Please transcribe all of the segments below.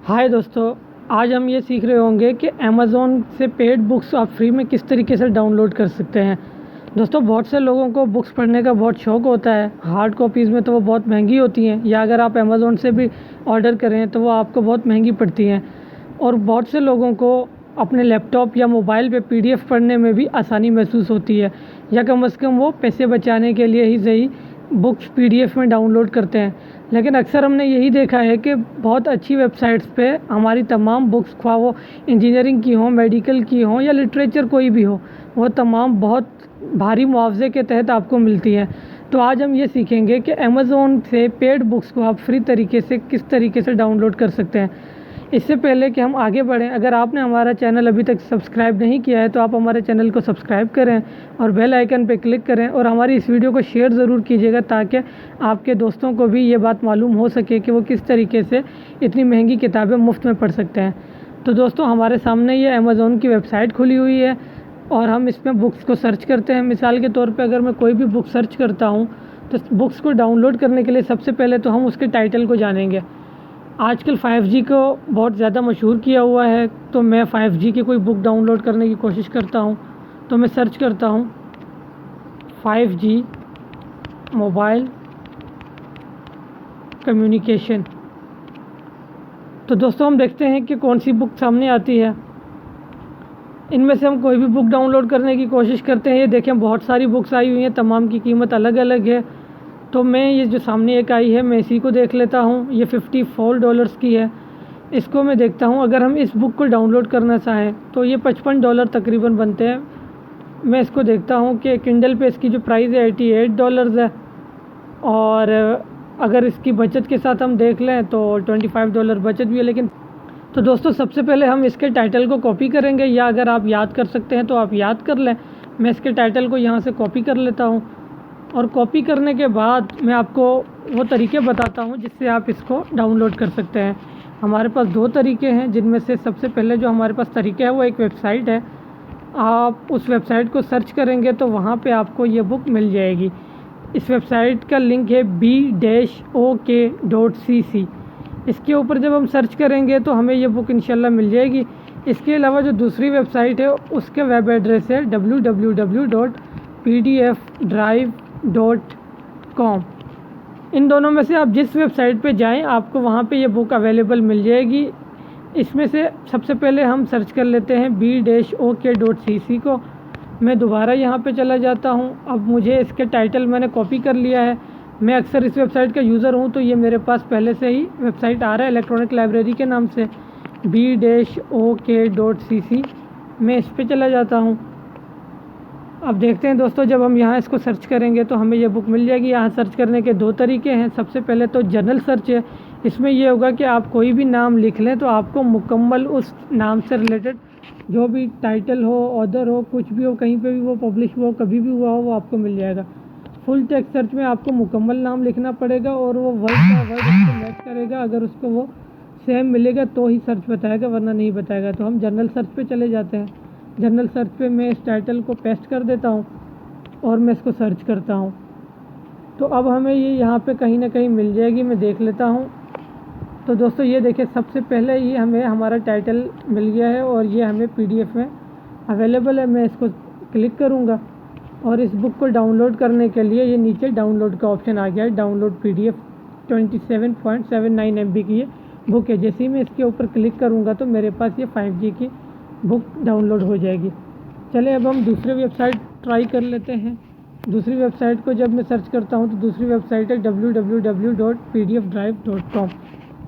हाय दोस्तों, आज हम ये सीख रहे होंगे कि अमेज़ॉन से पेड बुक्स आप फ्री में किस तरीके से डाउनलोड कर सकते हैं। दोस्तों, बहुत से लोगों को बुक्स पढ़ने का बहुत शौक़ होता है। हार्ड कॉपीज़ में तो वो बहुत महंगी होती हैं, या अगर आप अमेज़ॉन से भी ऑर्डर करें तो वो आपको बहुत महंगी पड़ती हैं। और बहुत से लोगों को अपने लैपटॉप या मोबाइल पे पीडीएफ पढ़ने में भी आसानी महसूस होती है, या कम से कम वो पैसे बचाने के लिए ही सही बुक्स पीडीएफ में डाउनलोड करते हैं। लेकिन अक्सर हमने यही देखा है कि बहुत अच्छी वेबसाइट्स पे हमारी तमाम बुक्स, ख्वाह वो इंजीनियरिंग की हों, मेडिकल की हों या लिटरेचर कोई भी हो, वो तमाम बहुत भारी मुआवजे के तहत आपको मिलती हैं। तो आज हम ये सीखेंगे कि अमेज़ॉन से पेड बुक्स को आप फ्री तरीके से किस तरीके से डाउनलोड कर सकते हैं। इससे पहले कि हम आगे बढ़ें, अगर आपने हमारा चैनल अभी तक सब्सक्राइब नहीं किया है तो आप हमारे चैनल को सब्सक्राइब करें और बेल आइकन पर क्लिक करें, और हमारी इस वीडियो को शेयर ज़रूर कीजिएगा ताकि आपके दोस्तों को भी ये बात मालूम हो सके कि वो किस तरीके से इतनी महंगी किताबें मुफ्त में पढ़ सकते हैं। तो दोस्तों, हमारे सामने ये अमेज़ॉन की वेबसाइट खुली हुई है और हम इसमें बुक्स को सर्च करते हैं। मिसाल के तौर पे अगर मैं कोई भी बुक सर्च करता हूँ तो बुक्स को डाउनलोड करने के लिए सबसे पहले तो हम उसके टाइटल को जानेंगे। आजकल 5G को बहुत ज़्यादा मशहूर किया हुआ है, तो मैं 5G की कोई बुक डाउनलोड करने की कोशिश करता हूँ। तो मैं सर्च करता हूँ 5G मोबाइल कम्युनिकेशन। तो दोस्तों, हम देखते हैं कि कौन सी बुक सामने आती है। इनमें से हम कोई भी बुक डाउनलोड करने की कोशिश करते हैं। ये देखें, बहुत सारी बुक्स आई हुई हैं, तमाम की कीमत अलग अलग है। तो मैं ये जो सामने एक आई है, मैं इसी को देख लेता हूँ। ये $54 की है। इसको मैं देखता हूँ। अगर हम इस बुक को डाउनलोड करना चाहें तो ये $55 तकरीबन बनते हैं। मैं इसको देखता हूँ कि किंडल पे इसकी जो प्राइस है $88 है, और अगर इसकी बचत के साथ हम देख लें तो $25 बचत भी है। लेकिन तो दोस्तों, सबसे पहले हम इसके टाइटल को कॉपी करेंगे, या अगर आप याद कर सकते हैं तो आप याद कर लें। मैं इसके टाइटल को यहाँ से कॉपी कर लेता हूँ, और कॉपी करने के बाद मैं आपको वो तरीके बताता हूँ जिससे आप इसको डाउनलोड कर सकते हैं। हमारे पास दो तरीके हैं, जिनमें से सबसे पहले जो हमारे पास तरीका है वो एक वेबसाइट है। आप उस वेबसाइट को सर्च करेंगे तो वहाँ पे आपको ये बुक मिल जाएगी। इस वेबसाइट का लिंक है b-ok.cc। इसके ऊपर जब हम सर्च करेंगे तो हमें ये बुक इंशाल्लाह मिल जाएगी। इसके अलावा जो दूसरी वेबसाइट है उसका वेब एड्रेस है www.pdfdrive.com। इन दोनों में से आप जिस वेबसाइट पे जाएं आपको वहाँ पे ये बुक अवेलेबल मिल जाएगी। इसमें से सबसे पहले हम सर्च कर लेते हैं b-ok.cc को। मैं दोबारा यहाँ पे चला जाता हूँ। अब मुझे इसके टाइटल मैंने कॉपी कर लिया है। मैं अक्सर इस वेबसाइट का यूज़र हूँ, तो ये मेरे पास पहले से ही वेबसाइट आ रहा है इलेक्ट्रॉनिक लाइब्रेरी के नाम से, b-ok.cc। मैं इस पे चला जाता हूँ। अब देखते हैं दोस्तों, जब हम यहाँ इसको सर्च करेंगे तो हमें ये बुक मिल जाएगी। यहाँ सर्च करने के दो तरीके हैं। सबसे पहले तो जनरल सर्च है। इसमें ये होगा कि आप कोई भी नाम लिख लें तो आपको मुकम्मल उस नाम से रिलेटेड जो भी टाइटल हो, ऑथर हो, कुछ भी हो, कहीं पे भी वो पब्लिश हुआ हो, कभी भी हुआ हो, वो आपको मिल जाएगा। फुल टेक्स्ट सर्च में आपको मुकम्मल नाम लिखना पड़ेगा और वो वर्ड का वर्ड उसको मैच करेगा। अगर उसको वो सेम मिलेगा तो ही सर्च बताएगा, वरना नहीं बताएगा। तो हम जनरल सर्च पे चले जाते हैं। जनरल सर्च पे मैं इस टाइटल को पेस्ट कर देता हूँ और मैं इसको सर्च करता हूँ। तो अब हमें ये यहाँ पे कहीं ना कहीं मिल जाएगी। मैं देख लेता हूँ। तो दोस्तों, ये देखिए, सबसे पहले ये हमें हमारा टाइटल मिल गया है और ये हमें पीडीएफ में अवेलेबल है। मैं इसको क्लिक करूँगा और इस बुक को डाउनलोड करने के लिए ये नीचे डाउनलोड का ऑप्शन आ गया है। डाउनलोड पीडीएफ 27.79 MB की ये बुक है। जैसे ही मैं इसके ऊपर क्लिक करूँगा तो मेरे पास ये 5G की बुक डाउनलोड हो जाएगी। चले, अब हम दूसरी वेबसाइट ट्राई कर लेते हैं। दूसरी वेबसाइट को जब मैं सर्च करता हूँ तो दूसरी वेबसाइट है www.pdfdrive.com।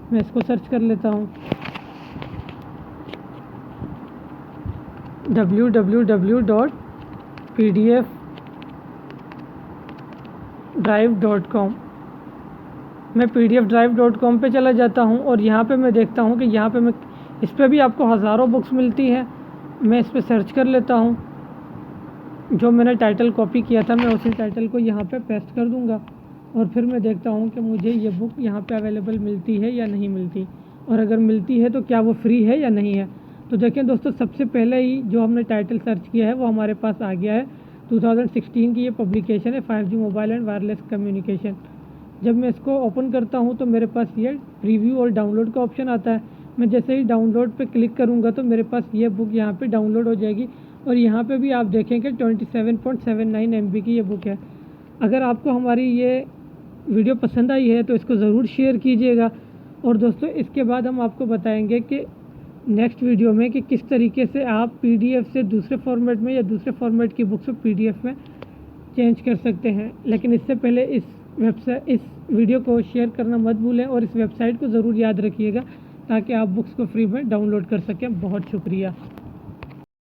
मैं इसको सर्च कर लेता हूँ www.pdfdrive.com। मैं pdfdrive.com पे चला जाता हूँ और यहाँ पे मैं देखता हूँ कि यहाँ पे मैं इस पर भी आपको हज़ारों बुक्स मिलती हैं। मैं इस पर सर्च कर लेता हूँ। जो मैंने टाइटल कॉपी किया था मैं उसी टाइटल को यहाँ पे पेस्ट कर दूँगा, और फिर मैं देखता हूँ कि मुझे ये बुक यहाँ पे अवेलेबल मिलती है या नहीं मिलती, और अगर मिलती है तो क्या वो फ्री है या नहीं है। तो देखें दोस्तों, सबसे पहले ही जो हमने टाइटल सर्च किया है वो हमारे पास आ गया है। 2016 की ये पब्लिकेशन है, 5G mobile and wireless communication. जब मैं इसको ओपन करता हूँ तो मेरे पास ये रिव्यू और डाउनलोड का ऑप्शन आता है। मैं जैसे ही डाउनलोड पे क्लिक करूँगा तो मेरे पास ये बुक यहाँ पे डाउनलोड हो जाएगी और यहाँ पे भी आप देखें कि 27.79 MB की ये बुक है। अगर आपको हमारी ये वीडियो पसंद आई है तो इसको ज़रूर शेयर कीजिएगा। और दोस्तों इसके बाद हम आपको बताएंगे कि नेक्स्ट वीडियो में कि किस तरीके से आप PDF से दूसरे फॉर्मेट में या दूसरे फॉर्मेट की बुक्स को PDF में चेंज कर सकते हैं। लेकिन इससे पहले इस वीडियो को शेयर करना मत भूलें और इस वेबसाइट को ज़रूर याद रखिएगा ताकि आप बुक्स को फ्री में डाउनलोड कर सकें। बहुत शुक्रिया।